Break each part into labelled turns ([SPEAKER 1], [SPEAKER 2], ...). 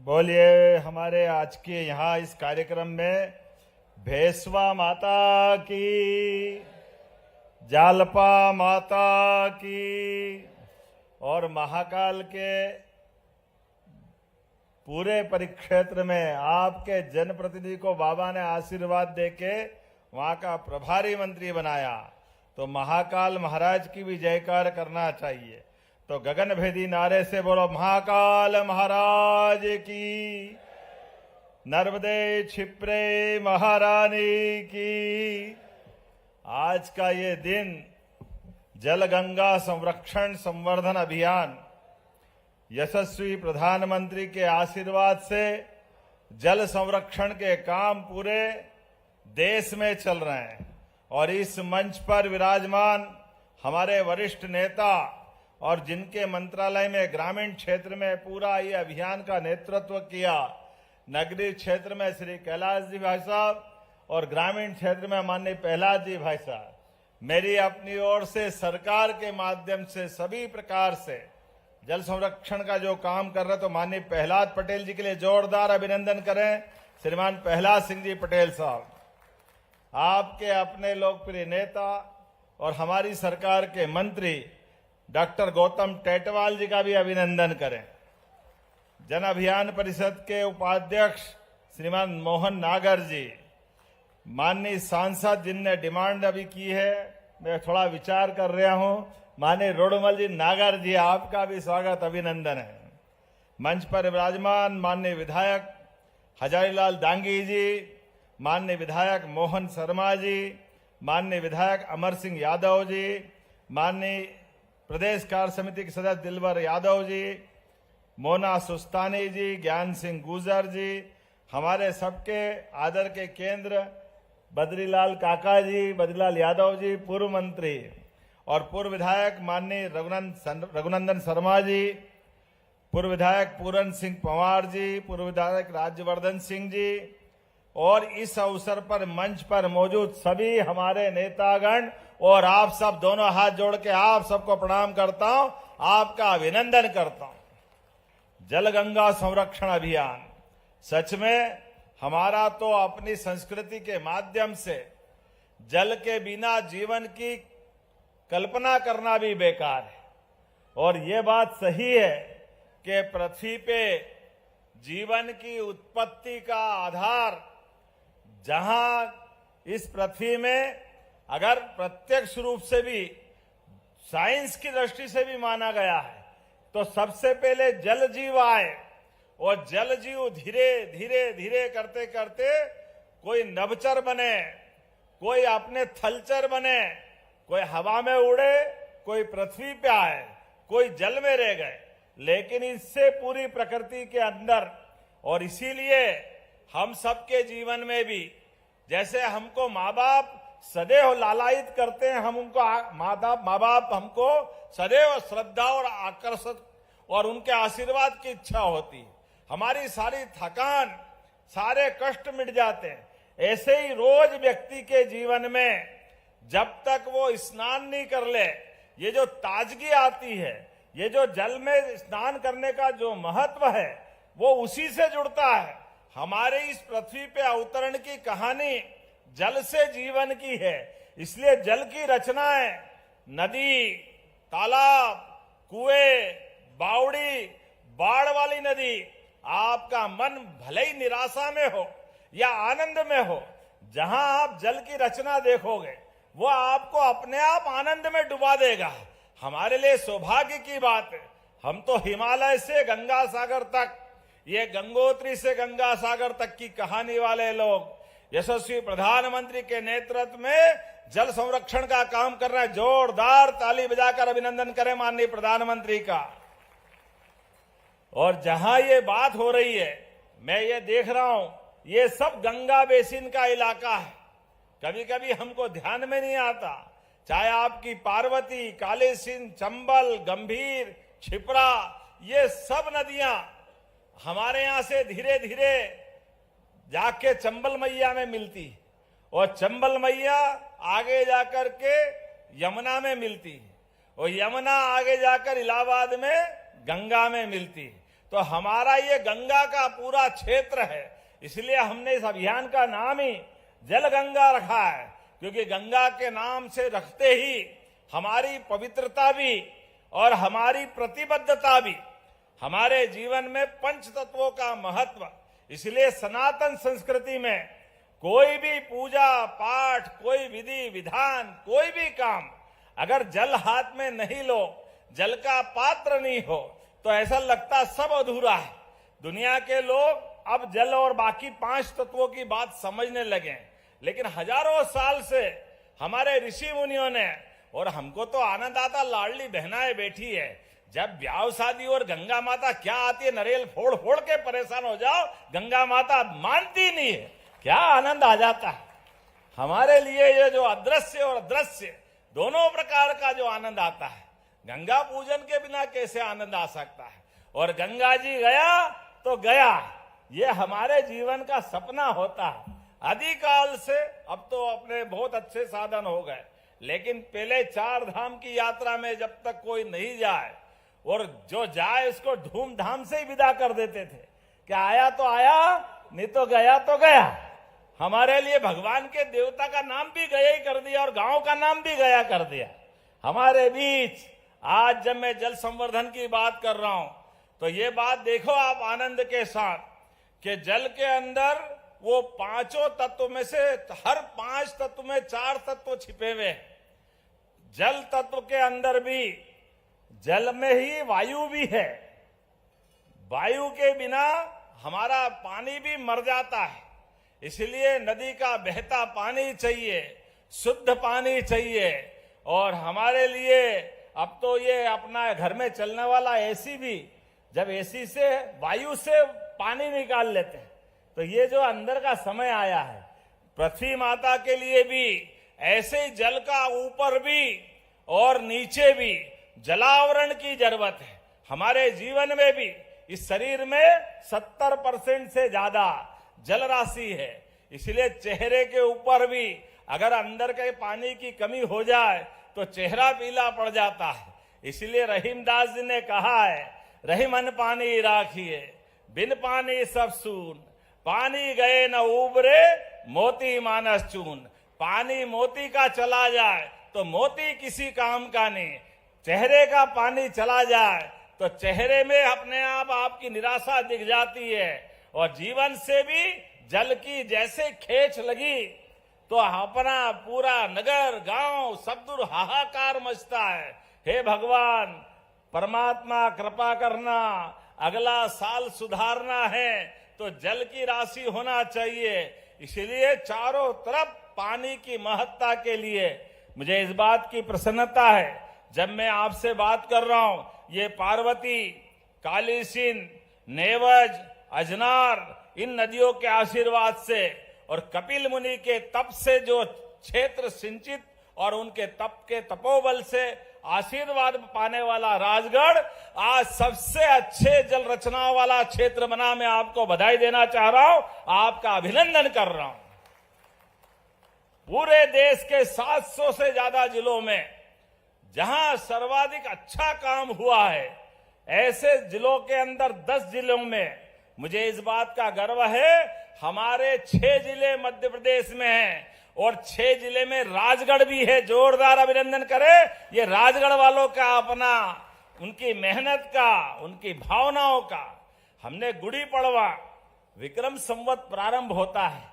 [SPEAKER 1] बोलिए हमारे आज के यहाँ इस कार्यक्रम में भेसवा माता की, जालपा माता की और महाकाल के पूरे परिक्षेत्र में आपके जनप्रतिनिधि को बाबा ने आशीर्वाद देके वहां का प्रभारी मंत्री बनाया, तो महाकाल महाराज की भी जयकार करना चाहिए। तो गगनभेदी नारे से बोलो महाकाल महाराज की, नर्मदे क्षिप्रे महारानी की। आज का ये दिन जल गंगा संरक्षण संवर्धन अभियान यशस्वी प्रधानमंत्री के आशीर्वाद से जल संरक्षण के काम पूरे देश में चल रहे हैं और इस मंच पर विराजमान हमारे वरिष्ठ नेता और जिनके मंत्रालय में ग्रामीण क्षेत्र में पूरा ये अभियान का नेतृत्व किया, नगरीय क्षेत्र में श्री कैलाश जी भाई साहब और ग्रामीण क्षेत्र में माननीय प्रहलाद जी भाई साहब, मेरी अपनी ओर से सरकार के माध्यम से सभी प्रकार से जल संरक्षण का जो काम कर रहे, तो माननीय प्रहलाद पटेल जी के लिए जोरदार अभिनंदन करें। श्रीमान प्रहलाद सिंह जी पटेल साहब, आपके अपने लोकप्रिय नेता और हमारी सरकार के मंत्री डॉक्टर गौतम टेटवाल जी का भी अभिनंदन करें। जन अभियान परिषद के उपाध्यक्ष श्रीमान मोहन नागर जी, माननीय सांसद जिनने डिमांड अभी की है, मैं थोड़ा विचार कर रहा हूं, माननीय रोडमल जी नागर जी, आपका भी स्वागत अभिनंदन है। मंच पर विराजमान माननीय विधायक हजारीलाल दांगी जी, माननीय विधायक मोहन शर्मा जी, माननीय विधायक अमर सिंह यादव जी, माननीय प्रदेश कार्य समिति के सदस्य दिलवर यादव जी, मोना सुस्तानी जी, ज्ञान सिंह गुजर जी, हमारे सबके आदर के केंद्र बद्रीलाल काका जी, बद्रीलाल यादव जी, पूर्व मंत्री और पूर्व विधायक माननीय रघुनंदन शर्मा जी, पूर्व विधायक पूरन सिंह पंवार जी, पूर्व विधायक राज्यवर्धन सिंह जी और इस अवसर पर मंच पर मौजूद सभी हमारे नेतागण और आप सब, दोनों हाथ जोड़ के आप सबको प्रणाम करता हूं, आपका अभिनंदन करता हूं। जल गंगा संरक्षण अभियान सच में हमारा तो अपनी संस्कृति के माध्यम से जल के बिना जीवन की कल्पना करना भी बेकार है और ये बात सही है कि पृथ्वी पे जीवन की उत्पत्ति का आधार जहां इस पृथ्वी में अगर प्रत्यक्ष रूप से भी साइंस की दृष्टि से भी माना गया है तो सबसे पहले जल जीव आए और जल जीव धीरे धीरे धीरे करते करते कोई नभचर बने, कोई अपने थलचर बने, कोई हवा में उड़े, कोई पृथ्वी पे आए, कोई जल में रह गए, लेकिन इससे पूरी प्रकृति के अंदर। और इसीलिए हम सबके जीवन में भी जैसे हमको माँ बाप सदैव लालायित करते हैं, हम उनको माँ बाप हमको सदैव श्रद्धा और आकर्षक और उनके आशीर्वाद की इच्छा होती है, हमारी सारी थकान सारे कष्ट मिट जाते हैं। ऐसे ही रोज व्यक्ति के जीवन में जब तक वो स्नान नहीं कर ले, ये जो ताजगी आती है, ये जो जल में स्नान करने का जो महत्व है वो उसी से जुड़ता है। हमारे इस पृथ्वी पे अवतरण की कहानी जल से जीवन की है, इसलिए जल की रचनाएं नदी, तालाब, कुएं, बावड़ी, बाढ़ वाली नदी, आपका मन भले ही निराशा में हो या आनंद में हो, जहां आप जल की रचना देखोगे वो आपको अपने आप आनंद में डुबा देगा। हमारे लिए सौभाग्य की बात है, हम तो हिमालय से गंगा सागर तक, ये गंगोत्री से गंगा सागर तक की कहानी वाले लोग यशस्वी प्रधानमंत्री के नेतृत्व में जल संरक्षण का काम कर रहे हैं। जोरदार ताली बजाकर अभिनंदन करें माननीय प्रधानमंत्री का। और जहां ये बात हो रही है, मैं ये देख रहा हूं, ये सब गंगा बेसिन का इलाका है। कभी कभी हमको ध्यान में नहीं आता, चाहे आपकी पार्वती, काली सिंध, चंबल, गंभीर, क्षिप्रा, ये सब नदियां हमारे यहां से धीरे धीरे जाके चंबल मैया में मिलती और चंबल मैया आगे जाकर के यमुना में मिलती और यमुना आगे जाकर इलाहाबाद में गंगा में मिलती। तो हमारा ये गंगा का पूरा क्षेत्र है, इसलिए हमने इस अभियान का नाम ही जल गंगा रखा है, क्योंकि गंगा के नाम से रखते ही हमारी पवित्रता भी और हमारी प्रतिबद्धता भी, हमारे जीवन में पंच तत्वों का महत्व। इसलिए सनातन संस्कृति में कोई भी पूजा पाठ, कोई विधि विधान, कोई भी काम अगर जल हाथ में नहीं लो, जल का पात्र नहीं हो, तो ऐसा लगता सब अधूरा है। दुनिया के लोग अब जल और बाकी 5 तत्वों की बात समझने लगे, लेकिन हजारों साल से हमारे ऋषि मुनियों ने, और हमको तो आनंद आता, लाडली बहनाएं बैठी है, जब ब्याह शादी और गंगा माता क्या आती है, नरेल फोड़ फोड़ के परेशान हो जाओ, गंगा माता मानती नहीं है, क्या आनंद आ जाता है। हमारे लिए ये जो अदृश्य और दृश्य दोनों प्रकार का जो आनंद आता है, गंगा पूजन के बिना कैसे आनंद आ सकता है। और गंगा जी गया तो गया, ये हमारे जीवन का सपना होता है आदिकाल से। अब तो अपने बहुत अच्छे साधन हो गए, लेकिन पहले 4 धाम की यात्रा में जब तक कोई नहीं जाए, और जो जाए उसको धूमधाम से ही विदा कर देते थे कि आया तो आया, नहीं तो गया तो गया। हमारे लिए भगवान के देवता का नाम भी गया ही कर दिया और गांव का नाम भी गया कर दिया। हमारे बीच आज जब मैं जल संवर्धन की बात कर रहा हूं, तो ये बात देखो आप आनंद के साथ कि जल के अंदर वो 5 तत्व में से हर 5 तत्व में 4 तत्व छिपे हुए हैं। जल तत्व के अंदर भी, जल में ही वायु भी है, वायु के बिना हमारा पानी भी मर जाता है। इसलिए नदी का बहता पानी चाहिए, शुद्ध पानी चाहिए। और हमारे लिए अब तो ये अपना घर में चलने वाला एसी भी, जब एसी से वायु से पानी निकाल लेते हैं, तो ये जो अंदर का समय आया है, पृथ्वी माता के लिए भी ऐसे ही जल का ऊपर भी और नीचे भी जलावरण की जरूरत है। हमारे जीवन में भी, इस शरीर में 70% से ज्यादा जल राशि है। इसलिए चेहरे के ऊपर भी अगर अंदर के पानी की कमी हो जाए तो चेहरा पीला पड़ जाता है। इसलिए रहीमदास जी ने कहा है, रहीमन पानी राखिए, बिन पानी सब सून, पानी गए न उबरे, मोती मानस चून। पानी मोती का चला जाए तो मोती किसी काम का नहीं, चेहरे का पानी चला जाए तो चेहरे में अपने आप आपकी निराशा दिख जाती है। और जीवन से भी जल की जैसे खेच लगी तो अपना पूरा नगर गांव सब दूर हाहाकार मचता है। हे भगवान परमात्मा कृपा करना, अगला साल सुधारना है तो जल की राशि होना चाहिए। इसलिए चारों तरफ पानी की महत्ता के लिए मुझे इस बात की प्रसन्नता है, जब मैं आपसे बात कर रहा हूं, ये पार्वती, कालीसिंध, नेवज, अजनार, इन नदियों के आशीर्वाद से और कपिल मुनि के तप से जो क्षेत्र सिंचित और उनके तप के तपोबल से आशीर्वाद पाने वाला राजगढ़ आज सबसे अच्छे जल रचनाओं वाला क्षेत्र बना। मैं आपको बधाई देना चाह रहा हूं, आपका अभिनंदन कर रहा हूं। पूरे देश के 700 से ज्यादा जिलों में जहां सर्वाधिक अच्छा काम हुआ है, ऐसे जिलों के अंदर 10 जिलों में मुझे इस बात का गर्व है, हमारे 6 जिले मध्य प्रदेश में हैं और 6 जिले में राजगढ़ भी है। जोरदार अभिनंदन करें ये राजगढ़ वालों का, अपना उनकी मेहनत का, उनकी भावनाओं का। हमने गुड़ी पड़वा, विक्रम संवत प्रारंभ होता है,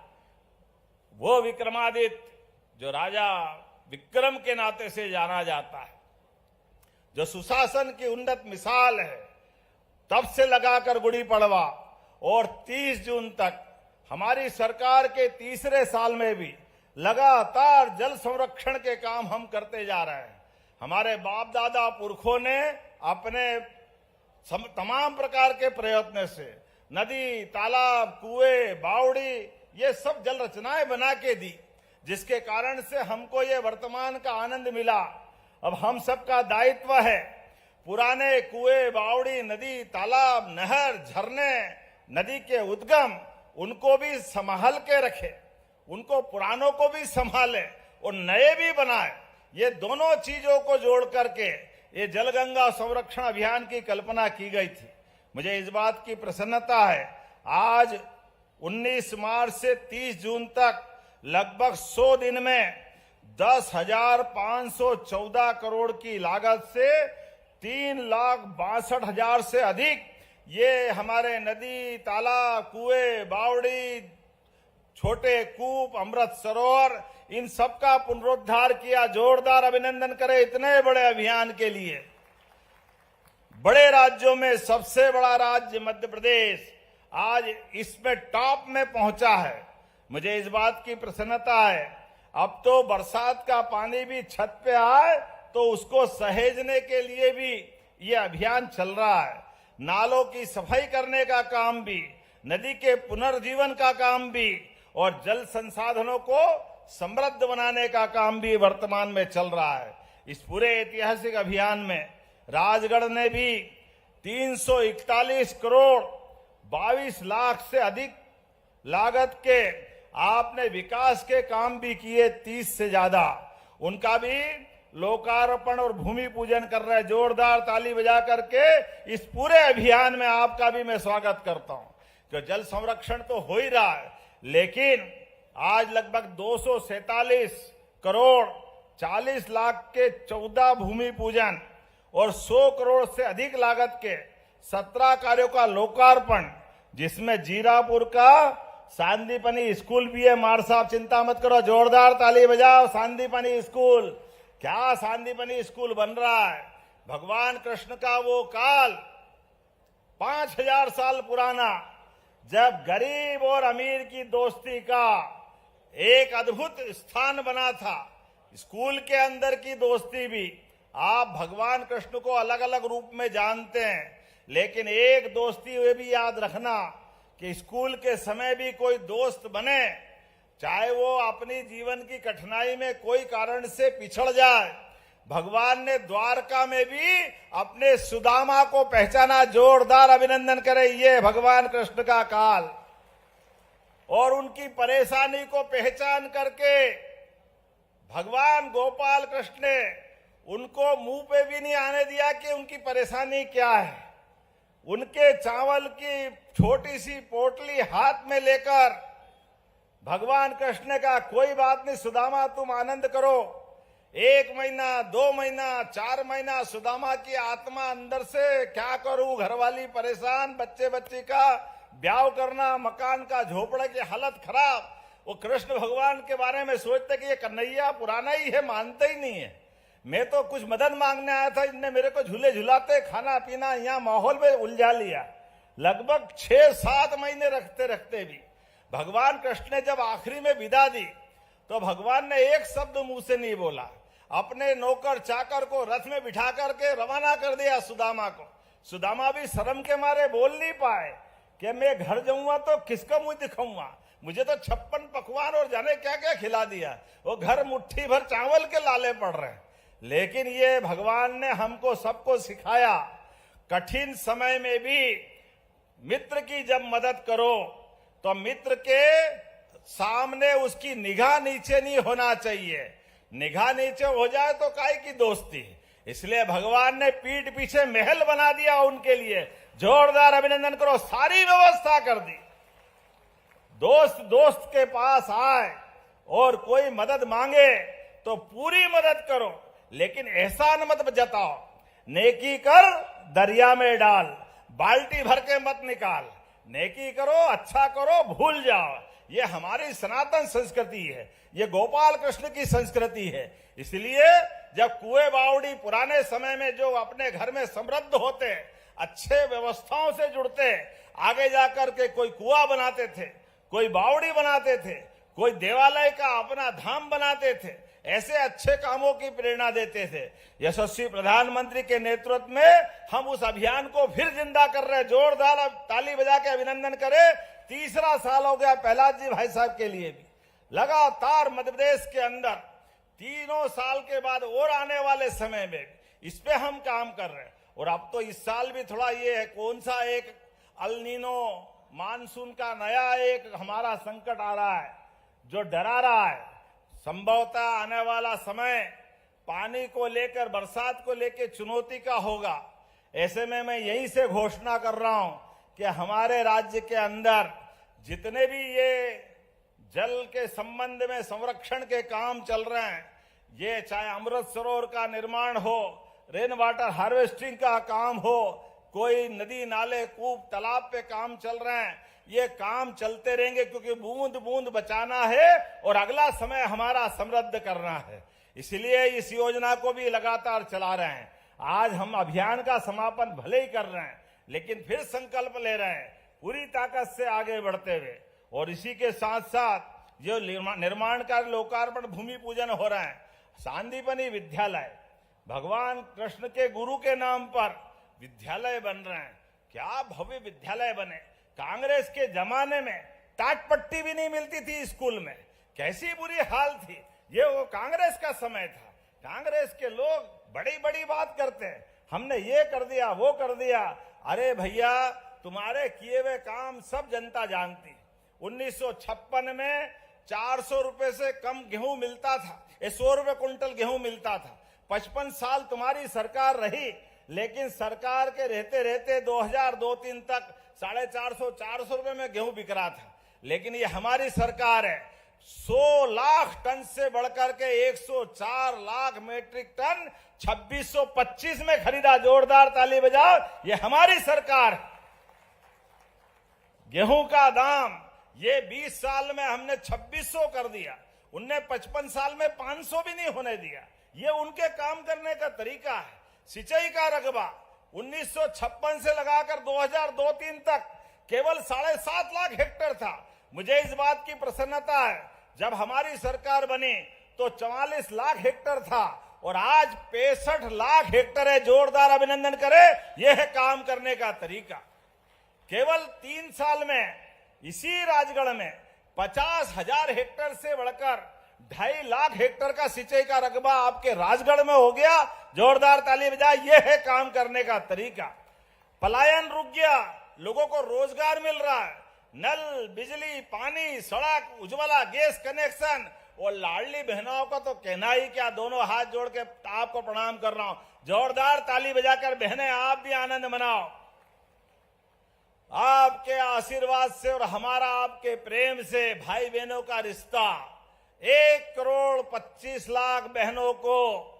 [SPEAKER 1] वो विक्रमादित्य जो राजा विक्रम के नाते से जाना जाता है, जो सुशासन की उन्नत मिसाल है, तब से लगाकर गुड़ी पड़वा और 30 जून तक हमारी सरकार के तीसरे साल में भी लगातार जल संरक्षण के काम हम करते जा रहे हैं। हमारे बाप दादा पुरखों ने अपने तमाम प्रकार के प्रयत्न से नदी, तालाब, कुएं, बावड़ी, ये सब जल रचनाएं बना के दी, जिसके कारण से हमको ये वर्तमान का आनंद मिला। अब हम सबका दायित्व है पुराने कुएं, बावड़ी, नदी, तालाब, नहर, झरने, नदी के उद्गम, उनको भी संभाल के रखे, उनको पुरानों को भी संभाले और नए भी बनाए। ये दोनों चीजों को जोड़ करके ये जलगंगा संरक्षण अभियान की कल्पना की गई थी। मुझे इस बात की प्रसन्नता है, आज 19 मार्च से 30 जून तक लगभग 100 दिन में 10,514 करोड़ की लागत से 3,62,000 से अधिक ये हमारे नदी, तालाब, कुएं, बावड़ी, छोटे कूप, अमृत सरोवर, इन सब का पुनरुद्धार किया। जोरदार अभिनंदन करें इतने बड़े अभियान के लिए। बड़े राज्यों में सबसे बड़ा राज्य मध्य प्रदेश आज इसमें टॉप में पहुंचा है। मुझे इस बात की प्रसन्नता है, अब तो बरसात का पानी भी छत पे आए तो उसको सहेजने के लिए भी ये अभियान चल रहा है। नालों की सफाई करने का काम भी, नदी के पुनर्जीवन का काम भी और जल संसाधनों को समृद्ध बनाने का काम भी वर्तमान में चल रहा है। इस पूरे ऐतिहासिक अभियान में राजगढ़ ने भी 341 करोड़ 22 लाख से अधिक लागत के आपने विकास के काम भी किए, 30 से ज्यादा। उनका भी लोकार्पण और भूमि पूजन कर रहे हैं। जोरदार ताली बजा करके इस पूरे अभियान में आपका भी मैं स्वागत करता हूं। कि जल संरक्षण तो हो ही रहा है, लेकिन आज लगभग 247 करोड़ 40 लाख के 14 भूमि पूजन और 100 करोड़ से अधिक लागत के 17 कार्यों का लोकार्पण, जिसमें जीरापुर का सांदीपनी स्कूल भी है। मार साहब चिंता मत करो, जोरदार ताली बजाओ। सांदीपनी स्कूल, क्या सांदीपनी स्कूल बन रहा है। भगवान कृष्ण का वो काल 5000 साल पुराना, जब गरीब और अमीर की दोस्ती का एक अद्भुत स्थान बना था। स्कूल के अंदर की दोस्ती भी, आप भगवान कृष्ण को अलग अलग रूप में जानते हैं, लेकिन एक दोस्ती हुए भी याद रखना कि स्कूल के समय भी कोई दोस्त बने, चाहे वो अपनी जीवन की कठिनाई में कोई कारण से पिछड़ जाए। भगवान ने द्वारका में भी अपने सुदामा को पहचाना। जोरदार अभिनंदन करें ये भगवान कृष्ण का काल। और उनकी परेशानी को पहचान करके भगवान गोपाल कृष्ण ने उनको मुंह पे भी नहीं आने दिया कि उनकी परेशानी क्या है। उनके चावल की छोटी सी पोटली हाथ में लेकर भगवान कृष्ण ने कहा, कोई बात नहीं सुदामा, तुम आनंद करो। 1 महीना, 2 महीना, 4 महीना सुदामा की आत्मा अंदर से, क्या करूं, घरवाली परेशान, बच्चे का ब्याह करना, मकान का झोपड़े की हालत खराब। वो कृष्ण भगवान के बारे में सोचते कि ये कन्हैया पुराना ही है, मानते ही नहीं है। मैं तो कुछ मदद मांगने आया था, इनने मेरे को झूले झुलाते, खाना पीना, यहाँ माहौल में उलझा लिया। लगभग 6-7 महीने रखते रखते भी भगवान कृष्ण ने जब आखिरी में विदा दी तो भगवान ने एक शब्द मुंह से नहीं बोला। अपने नौकर चाकर को रथ में बिठा करके रवाना कर दिया सुदामा को। सुदामा भी शर्म के मारे बोल नहीं पाए कि मैं घर जाऊंगा तो किसका मुंह दिखाऊंगा, मुझे तो 56 पकवान और जाने क्या क्या खिला दिया, वो घर मुट्ठी भर चावल के लाले पड़ रहे हैं। लेकिन ये भगवान ने हमको सबको सिखाया, कठिन समय में भी मित्र की जब मदद करो तो मित्र के सामने उसकी निगाह नीचे नहीं होना चाहिए। निगाह नीचे हो जाए तो काय की दोस्ती। इसलिए भगवान ने पीठ पीछे महल बना दिया उनके लिए। जोरदार अभिनंदन करो, सारी व्यवस्था कर दी। दोस्त के पास आए और कोई मदद मांगे तो पूरी मदद करो, लेकिन एहसान मत जताओ। नेकी कर दरिया में डाल, बाल्टी भर के मत निकाल। नेकी करो, अच्छा करो, भूल जाओ। ये हमारी सनातन संस्कृति है, ये गोपाल कृष्ण की संस्कृति है। इसलिए जब कुएं बावड़ी पुराने समय में जो अपने घर में समृद्ध होते, अच्छे व्यवस्थाओं से जुड़ते, आगे जाकर के कोई कुआं बनाते थे, कोई बावड़ी बनाते थे, कोई देवालय का अपना धाम बनाते थे, ऐसे अच्छे कामों की प्रेरणा देते थे। यशस्वी प्रधानमंत्री के नेतृत्व में हम उस अभियान को फिर जिंदा कर रहे हैं। जोरदार ताली बजा के अभिनंदन करें। 3रा साल हो गया प्रहलाद जी भाई साहब के लिए भी। लगातार मध्य प्रदेश के अंदर 3 साल के बाद और आने वाले समय में इस पे हम काम कर रहे हैं। और अब तो इस साल भी थोड़ा ये है, कौन सा एक अल नीनो मानसून का नया एक हमारा संकट आ रहा है जो डरा रहा है। संभवतः आने वाला समय पानी को लेकर, बरसात को लेकर चुनौती का होगा। ऐसे में मैं यहीं से घोषणा कर रहा हूं कि हमारे राज्य के अंदर जितने भी ये जल के संबंध में संरक्षण के काम चल रहे हैं, ये चाहे अमृत सरोवर का निर्माण हो, रेन वाटर हार्वेस्टिंग का काम हो, कोई नदी नाले कूप तालाब पे काम चल रहे हैं, ये काम चलते रहेंगे क्योंकि बूंद बूंद बचाना है और अगला समय हमारा समृद्ध करना है। इसलिए इस योजना को भी लगातार चला रहे हैं। आज हम अभियान का समापन भले ही कर रहे हैं, लेकिन फिर संकल्प ले रहे हैं पूरी ताकत से आगे बढ़ते हुए। और इसी के साथ साथ जो निर्माण कार्य लोकार्पण भूमि पूजन हो रहा है, सांदीपनी विद्यालय भगवान कृष्ण के गुरु के नाम पर विद्यालय बन रहे हैं। क्या भव्य विद्यालय बने। कांग्रेस के जमाने में टाटपट्टी भी नहीं मिलती थी स्कूल में, कैसी बुरी हाल थी। ये वो कांग्रेस का समय था। कांग्रेस के लोग बड़ी बड़ी बात करते हैं, हमने ये कर दिया वो कर दिया। अरे भैया, तुम्हारे किए हुए काम सब जनता जानती। 1956 में 400 रुपए से कम गेहूं मिलता था, 100 रुपए कुंटल गेहूं मिलता था। 55 साल तुम्हारी सरकार रही, लेकिन सरकार के रहते रहते 2002-03 तक 450 रुपए में गेहूं बिक रहा था। लेकिन ये हमारी सरकार है, 100 लाख टन से बढ़कर के 104 लाख मीट्रिक टन 2625 में खरीदा। जोरदार ताली बजाओ, ये हमारी सरकार। गेहूं का दाम ये 20 साल में हमने 2600 कर दिया, उनने 55 साल में 500 भी नहीं होने दिया। ये उनके काम करने का तरीका है। सिंचाई का रकबा 1956 से लगाकर 2002-03 तक केवल 7.5 लाख हेक्टेयर था। मुझे इस बात की प्रसन्नता है, जब हमारी सरकार बनी तो 44 लाख हेक्टेयर था और आज 65 लाख हेक्टेयर है। जोरदार अभिनंदन करें, यह है काम करने का तरीका। केवल 3 साल में इसी राजगढ़ में 50,000 हेक्टेयर से बढ़कर 2.5 लाख हेक्टेयर का सिंचाई का रकबा आपके राजगढ़ में हो गया। जोरदार ताली बजाए, यह है काम करने का तरीका। पलायन रुक गया, लोगों को रोजगार मिल रहा है। नल, बिजली, पानी, सड़क, उज्ज्वला गैस कनेक्शन और लाडली बहनों का तो कहना ही क्या। दोनों हाथ जोड़ के आपको प्रणाम कर रहा हूं। जोरदार ताली बजाकर बहनें आप भी आनंद मनाओ। आपके आशीर्वाद से और हमारा आपके प्रेम से भाई बहनों का रिश्ता, 1,25,00,000 बहनों को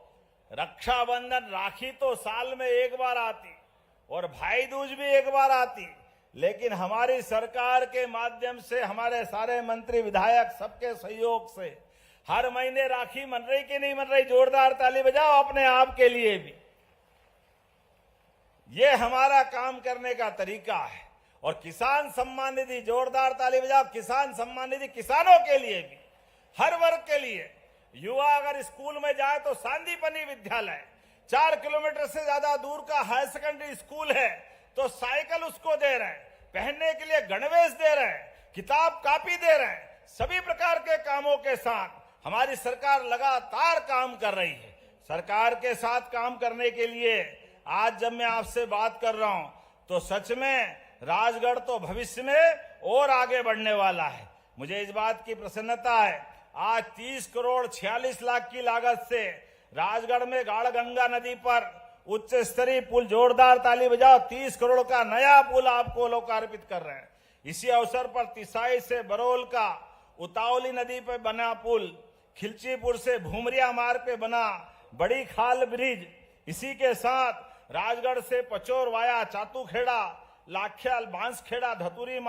[SPEAKER 1] रक्षाबंधन राखी तो साल में एक बार आती और भाई दूज भी एक बार आती, लेकिन हमारी सरकार के माध्यम से हमारे सारे मंत्री विधायक सबके सहयोग से हर महीने राखी मन रही कि नहीं मन रही। जोरदार ताली बजाओ अपने आप के लिए भी। ये हमारा काम करने का तरीका है। और किसान सम्मान निधि, जोरदार ताली बजाओ। किसान सम्मान निधि किसानों के लिए भी, हर वर्ग के लिए। युवा अगर स्कूल में जाए तो सांदीपनी विद्यालय 4 किलोमीटर से ज्यादा दूर का हायर सेकेंडरी स्कूल है, तो साइकिल उसको दे रहे हैं, पहनने के लिए गणवेश दे रहे हैं, किताब कापी दे रहे हैं। सभी प्रकार के कामों के साथ हमारी सरकार लगातार काम कर रही है। सरकार के साथ काम करने के लिए आज जब मैं आपसे बात कर रहा हूं तो सच में राजगढ़ तो भविष्य में और आगे बढ़ने वाला है। मुझे इस बात की प्रसन्नता है, आज 30 करोड़ 46 लाख की लागत से राजगढ़ में गाढ़गंगा नदी पर उच्च स्तरीय पुल, जोरदार ताली बजाओ, 30 करोड़ का नया पुल आपको लोकार्पित कर रहे हैं। इसी अवसर पर तिसाई से बरौल का उतावली नदी पर बना पुल, खिलचीपुर से भूमरिया मार्ग पे बना बड़ी खाल ब्रिज, इसी के साथ राजगढ़ से पचोर वाया चातुखेड़ा, लाख्याल, बांसखेड़ा, धतुरी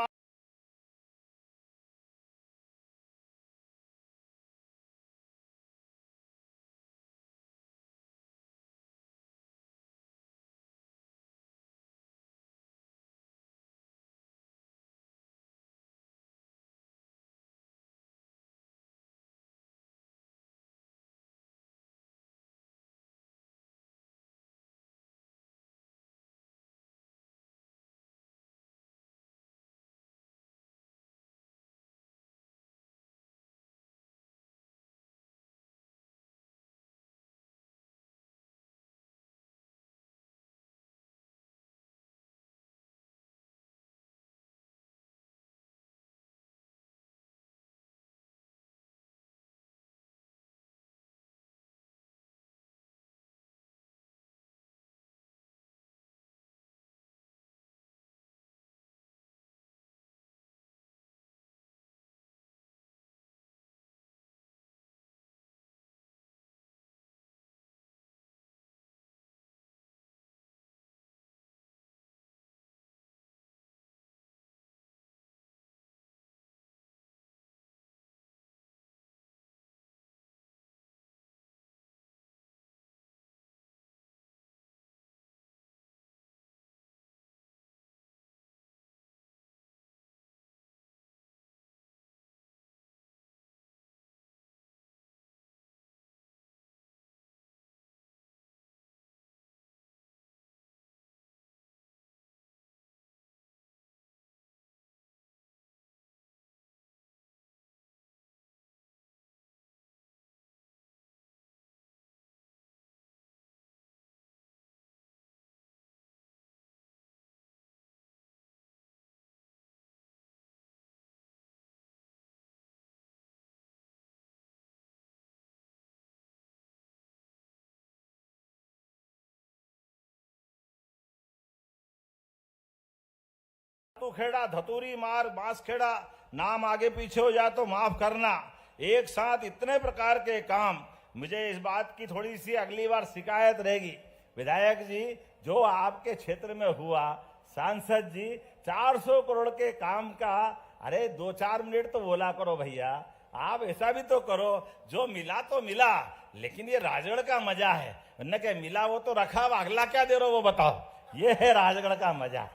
[SPEAKER 1] खेड़ा, धतूरी मार, बांसखेड़ा, नाम आगे पीछे हो जाए तो माफ करना। एक साथ इतने प्रकार के काम, मुझे इस बात की थोड़ी सी अगली बार शिकायत रहेगी। विधायक जी, जो आपके क्षेत्र में हुआ, सांसद जी, 400 करोड़ के काम का, अरे 2-4 मिनट तो बोला करो भैया। आप ऐसा भी तो करो, जो मिला तो मिला, लेकिन ये राजगढ़ का मजा है। न के मिला वो तो रखा, अगला क्या दे रहे हो वो बताओ। ये है राजगढ़ का मजा।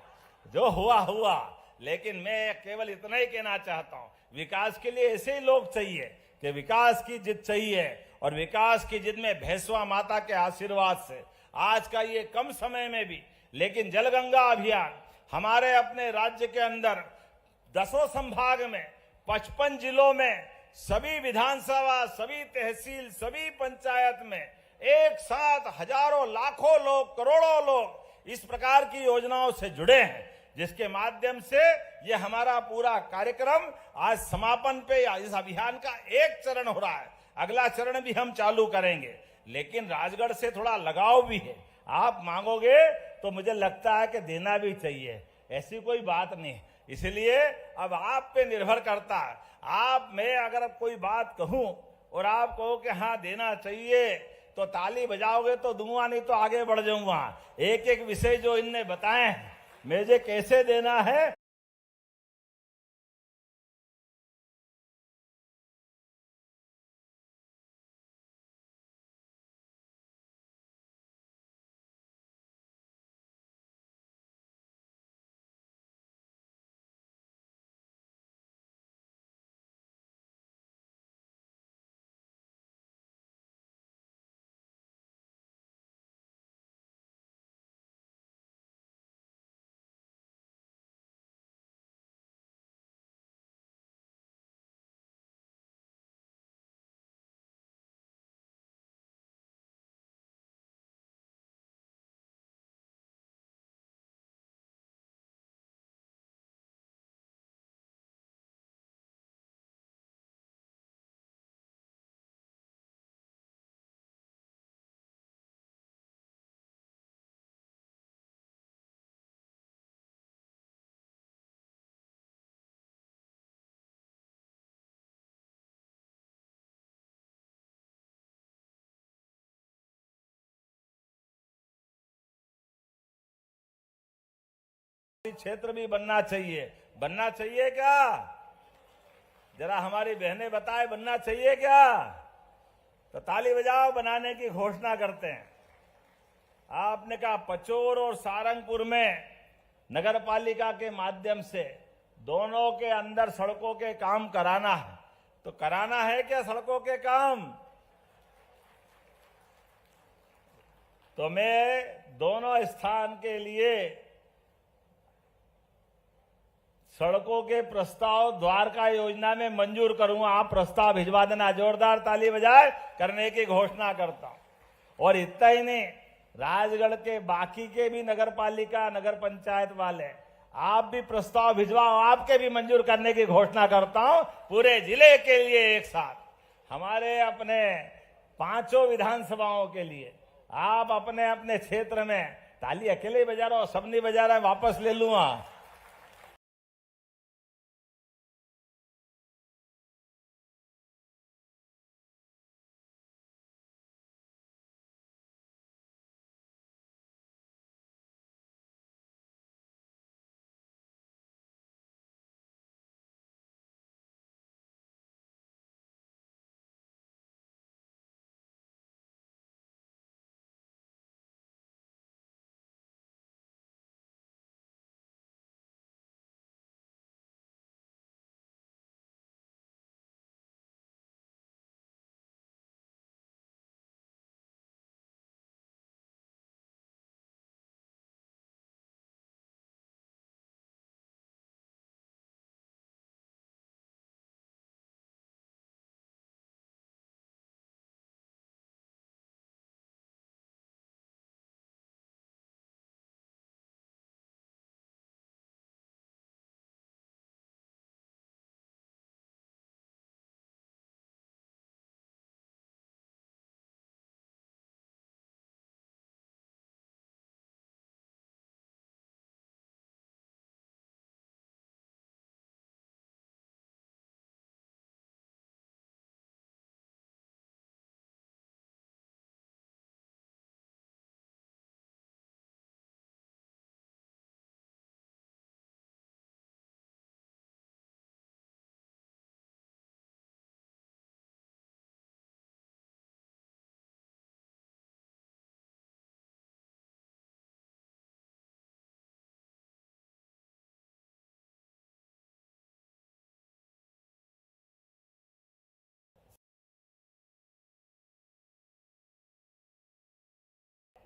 [SPEAKER 1] जो हुआ हुआ, लेकिन मैं केवल इतना ही कहना चाहता हूं, विकास के लिए ऐसे ही लोग चाहिए कि विकास की जिद चाहिए, और विकास की जिद में भैंसवा माता के आशीर्वाद से आज का ये कम समय में भी, लेकिन जलगंगा अभियान हमारे अपने राज्य के अंदर 10 संभाग में 55 जिलों में सभी विधानसभा, सभी तहसील, सभी पंचायत में एक साथ हजारों लाखों लोग, करोड़ों लोग इस प्रकार की योजनाओं से जुड़े हैं, जिसके माध्यम से ये हमारा पूरा कार्यक्रम आज समापन पे, इस अभियान का एक चरण हो रहा है। अगला चरण भी हम चालू करेंगे, लेकिन राजगढ़ से थोड़ा लगाव भी है। आप मांगोगे तो मुझे लगता है कि देना भी चाहिए, ऐसी कोई बात नहीं। इसलिए अब आप पे निर्भर करता है। मैं अगर कोई बात कहूं और आप कहो कि हाँ देना चाहिए, तो ताली बजाओगे तो दूंगा, नहीं तो आगे बढ़ जाऊंगा। एक एक विषय जो इनने बताए मुझे कैसे देना है, क्षेत्र भी बनना चाहिए। बनना चाहिए क्या? जरा हमारी बहनें बताए, बनना चाहिए क्या? तो ताली बजाओ, बनाने की घोषणा करते हैं। आपने कहा पचोर और सारंगपुर में नगर पालिका के माध्यम से दोनों के अंदर सड़कों के काम कराना है, तो कराना है क्या सड़कों के काम? तो मैं दोनों स्थान के लिए सड़कों के प्रस्ताव द्वारका योजना में मंजूर करूंगा। आप प्रस्ताव भिजवा देना। जोरदार ताली बजाए करने की घोषणा करता हूं। और इतना ही नहीं, राजगढ़ के बाकी के भी नगर पालिका, नगर पंचायत वाले, आप भी प्रस्ताव भिजवाओ, आपके भी मंजूर करने की घोषणा करता हूं। पूरे जिले के लिए एक साथ, हमारे अपने 5 विधानसभाओं के लिए आप अपने अपने क्षेत्र में ताली अकेले ही बजा रहे हो, सब नहीं बजा रहे, वापस ले लूंगा।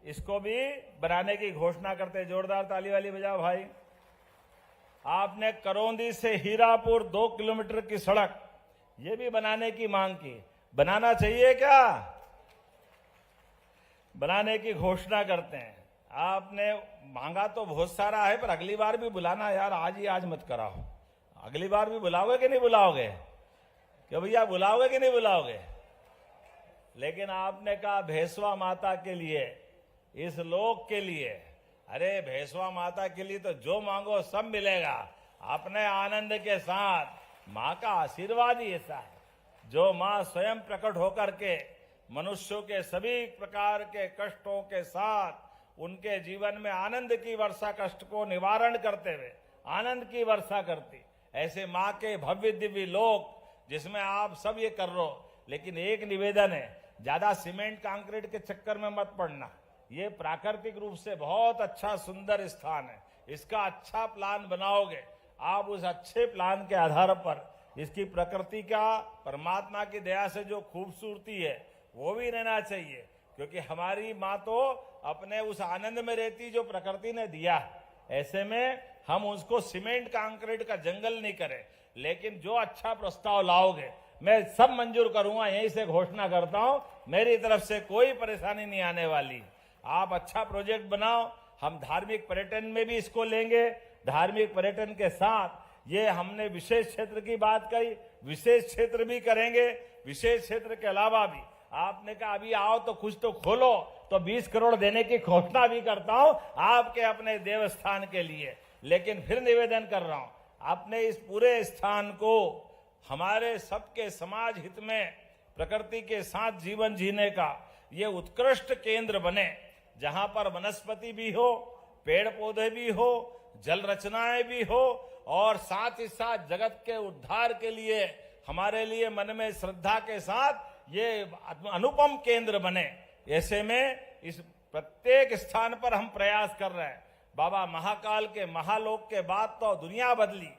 [SPEAKER 1] इसको भी बनाने की घोषणा करते। जोरदार ताली वाली बजाओ भाई। आपने करौंदी से हीरापुर 2 किलोमीटर की सड़क ये भी बनाने की मांग की। बनाना चाहिए क्या? बनाने की घोषणा करते हैं। आपने मांगा तो बहुत सारा है, पर अगली बार भी बुलाना यार, आज ही आज मत कराओ। अगली बार भी बुलाओगे कि नहीं बुलाओगे? कि भैया बुलाओगे कि नहीं बुलाओगे? लेकिन आपने कहा भेसवा माता के लिए, इस लोक के लिए। अरे भेसवा माता के लिए तो जो मांगो सब मिलेगा, अपने आनंद के साथ। मां का आशीर्वाद ही ऐसा है, जो मां स्वयं प्रकट होकर के मनुष्यों के सभी प्रकार के कष्टों के साथ उनके जीवन में आनंद की वर्षा, कष्ट को निवारण करते हुए आनंद की वर्षा करती। ऐसे मां के भव्य दिव्य लोक जिसमें आप सब ये कर रहे हो। लेकिन एक निवेदन है, ज्यादा सीमेंट कंक्रीट के चक्कर में मत पड़ना। ये प्राकृतिक रूप से बहुत अच्छा सुंदर स्थान है, इसका अच्छा प्लान बनाओगे आप, उस अच्छे प्लान के आधार पर इसकी प्रकृति का, परमात्मा की दया से जो खूबसूरती है वो भी रहना चाहिए। क्योंकि हमारी माँ तो अपने उस आनंद में रहती जो प्रकृति ने दिया है। ऐसे में हम उसको सीमेंट कंक्रीट का जंगल नहीं करें। लेकिन जो अच्छा प्रस्ताव लाओगे मैं सब मंजूर करूंगा, यहीं से घोषणा करता हूं। मेरी तरफ से कोई परेशानी नहीं आने वाली। आप अच्छा प्रोजेक्ट बनाओ, हम धार्मिक पर्यटन में भी इसको लेंगे। धार्मिक पर्यटन के साथ ये हमने विशेष क्षेत्र की बात कही, विशेष क्षेत्र भी करेंगे। विशेष क्षेत्र के अलावा भी आपने कहा अभी आओ तो कुछ तो खोलो, तो 20 करोड़ देने की घोषणा भी करता हूं आपके अपने देवस्थान के लिए। लेकिन फिर निवेदन कर रहा हूं, आपने इस पूरे स्थान को हमारे सबके समाज हित में, प्रकृति के साथ जीवन जीने का ये उत्कृष्ट केंद्र बने, जहां पर वनस्पति भी हो, पेड़ पौधे भी हो, जल रचनाएं भी हो, और साथ ही साथ जगत के उद्धार के लिए हमारे लिए मन में श्रद्धा के साथ ये अनुपम केंद्र बने। ऐसे में इस प्रत्येक स्थान पर हम प्रयास कर रहे हैं। बाबा महाकाल के महालोक के बाद तो दुनिया बदली।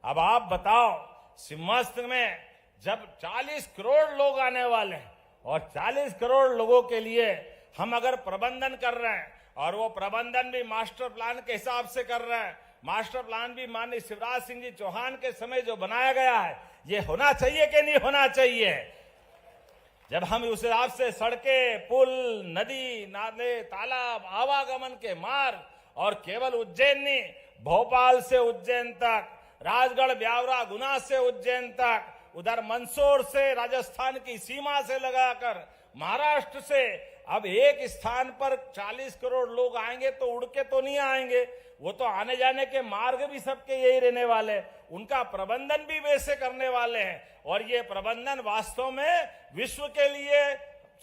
[SPEAKER 1] अब आप बताओ, सिंहस्थ में जब 40 करोड़ लोग आने वाले हैं, और 40 करोड़ लोगों के लिए हम अगर प्रबंधन कर रहे हैं, और वो प्रबंधन भी मास्टर प्लान के हिसाब से कर रहे हैं, मास्टर प्लान भी माननीय शिवराज सिंह जी चौहान के समय जो बनाया गया है, ये होना चाहिए कि नहीं होना चाहिए? जब हम उस हिसाब से सड़कें, पुल, नदी, नाले, तालाब, आवागमन के मार्ग, और केवल उज्जैन नहीं, भोपाल से उज्जैन तक, राजगढ़, ब्यावरा, गुना से उज्जैन तक, उधर मंदसौर से राजस्थान की सीमा से लगाकर महाराष्ट्र से, अब एक स्थान पर 40 करोड़ लोग आएंगे तो उड़ के तो नहीं आएंगे, वो तो आने जाने के मार्ग भी सबके यही रहने वाले, उनका प्रबंधन भी वैसे करने वाले हैं। और ये प्रबंधन वास्तव में विश्व के लिए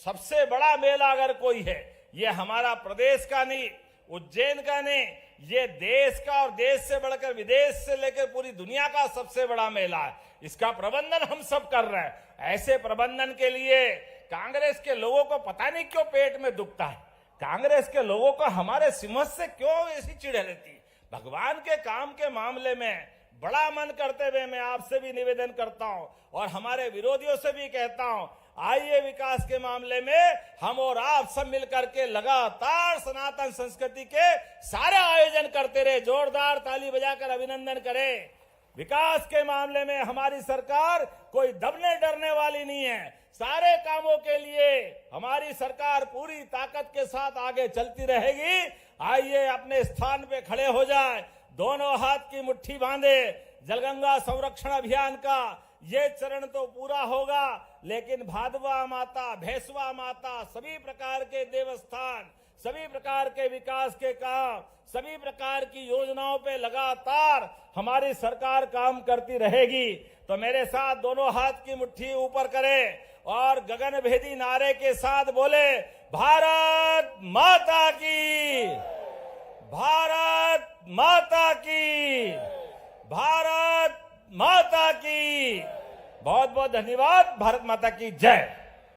[SPEAKER 1] सबसे बड़ा मेला अगर कोई है, ये हमारा प्रदेश का नहीं, उज्जैन का नहीं, ये देश का, और देश से बढ़कर विदेश से लेकर पूरी दुनिया का सबसे बड़ा मेला है। इसका प्रबंधन हम सब कर रहे हैं। ऐसे प्रबंधन के लिए कांग्रेस के लोगों को पता नहीं क्यों पेट में दुखता है, कांग्रेस के लोगों को हमारे सिंहस्थ से क्यों ऐसी चिढ़ रहती है। भगवान के काम के मामले में बड़ा मन करते हुए मैं आपसे भी निवेदन करता हूं, और हमारे विरोधियों से भी कहता हूं, आइए विकास के मामले में हम और आप सब मिलकर के लगातार सनातन संस्कृति के सारे आयोजन करते रहे। जोरदार ताली बजाकर अभिनंदन करें। विकास के मामले में हमारी सरकार कोई दबने डरने वाली नहीं है। सारे कामों के लिए हमारी सरकार पूरी ताकत के साथ आगे चलती रहेगी। आइए अपने स्थान पे खड़े हो जाए, दोनों हाथ की मुट्ठी बांधे। जलगंगा संरक्षण अभियान का ये चरण तो पूरा होगा, लेकिन भादवा माता, भैंसवा माता, सभी प्रकार के देवस्थान, सभी प्रकार के विकास के काम, सभी प्रकार की योजनाओं पे लगातार हमारी सरकार काम करती रहेगी। तो मेरे साथ दोनों हाथ की मुट्ठी ऊपर करें और गगनभेदी नारे के साथ बोले, भारत माता की, भारत माता की, भारत माता की। बहुत बहुत धन्यवाद। भारत माता की जय।